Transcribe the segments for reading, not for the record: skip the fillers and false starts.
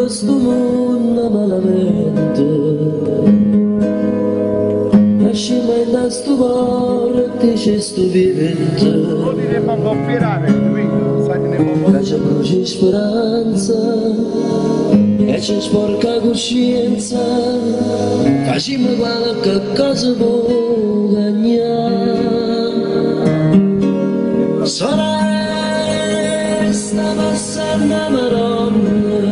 sto mondo malamente, lasciami da sto morte c'è sto vivente. Lo diremmo a operare, capito? Sai che ne può Che c'è brucia speranza e c'è sporca coscienza, facciamo qualche cosa può guadagnare. Sorella, sta passando Maronna,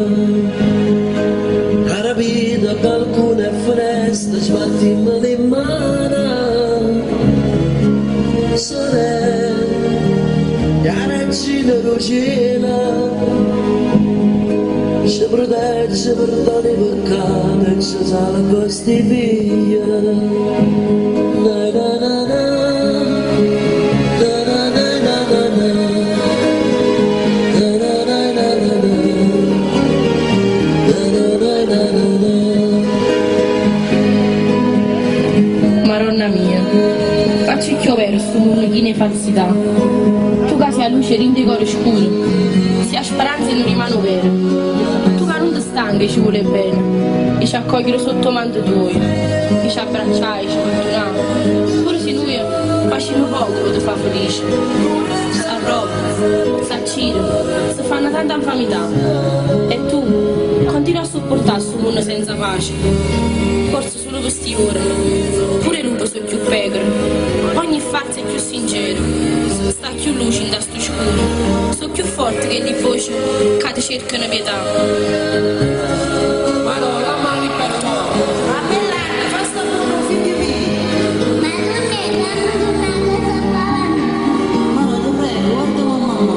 ha rapito che alcune foreste sbattimmo le mani. Sorella, la regina Rosina ci protegge per tutti i peccati e ci salva questi figli. Na na na na, na na na na na na, na na na na na na, na na na na. Maronna mia, facci chiovere sto mondo pieno di falsità. Tu che sei a luce rinde cuore scuro, sia speranza e non rimane vero. Tu che non ti stanchi e ci vuole bene, e ci accogliere sotto mando tuo, e ci abbracciai, ci fortunamo. Pure se noi facciamo poco che ti fa felice. Sa roba, sa cire, si fanno tanta infamità. E tu continui a sopportare questo mondo senza pace. Forse solo questi ore, pure lupo sono più pecore, ogni farsa è più sincero, sta più luce in sto scuro, sono più forti che le voci che ti cercano pietà. Ma no, la mani per te, ma bell'anna, fa sta buono figlio mio. Ma non è la cosa ma non prego, guarda mamma.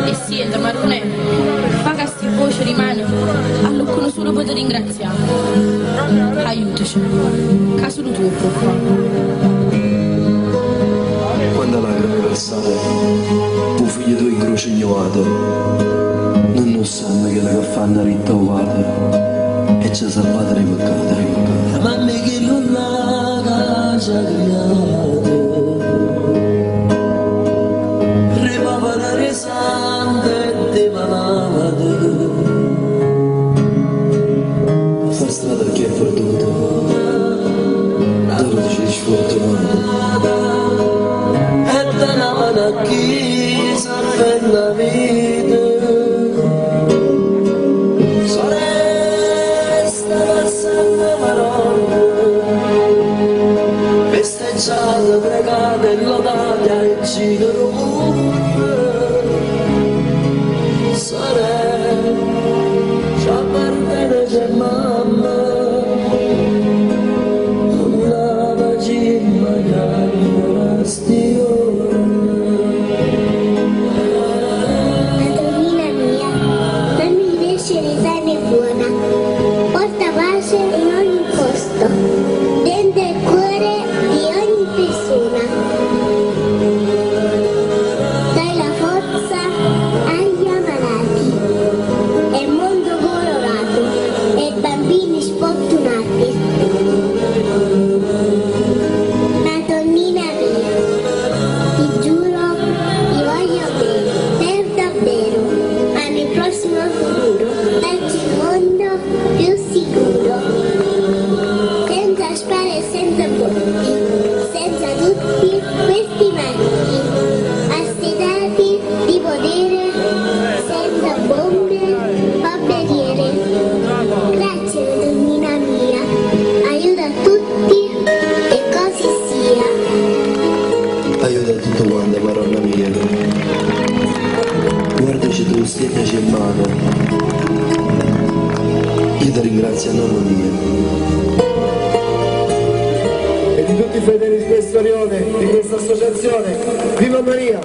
E siete, ma non è, fa che sti voci rimane, allora solo per ringraziare. Aiutaci, che sono tuo qua. Quando lacrime versate, un figlio tuo in croce ignovate, non sanno che la fanno ritrovate e ci salvate dai peccati. Mamma che non la casa create, rimavano risante e ti manavate, fa strada che è perduta, dove ci sfortunato. Chi serve la vita, sorella, sta passando Maronna, festeggiate, pregate e lodate al giro del mondo. Sorella, ci appartiene c'è mamma, non la vagina magari resti ora. Porta pace in ogni posto, dentro il cuore di ogni persona. Dai la forza agli ammalati, e il mondo colorato, e i bambini sfortunati. Madonnina mia, ti giuro, ti voglio bene, per davvero, ma nel prossimo futuro, darci il mondo più sicuro, senza spare e senza botti, senza tutti questi mariti, assetati di potere, senza bombe o barriere. Grazie donnina mia, aiuta tutti e così sia. Aiuta tutto quanto, Maronna mia. Guardaci tu, stendaci in mano. Io ti ringrazio a nome mio. E di tutti i fedeli di questa unione, di questa associazione. Viva Maria!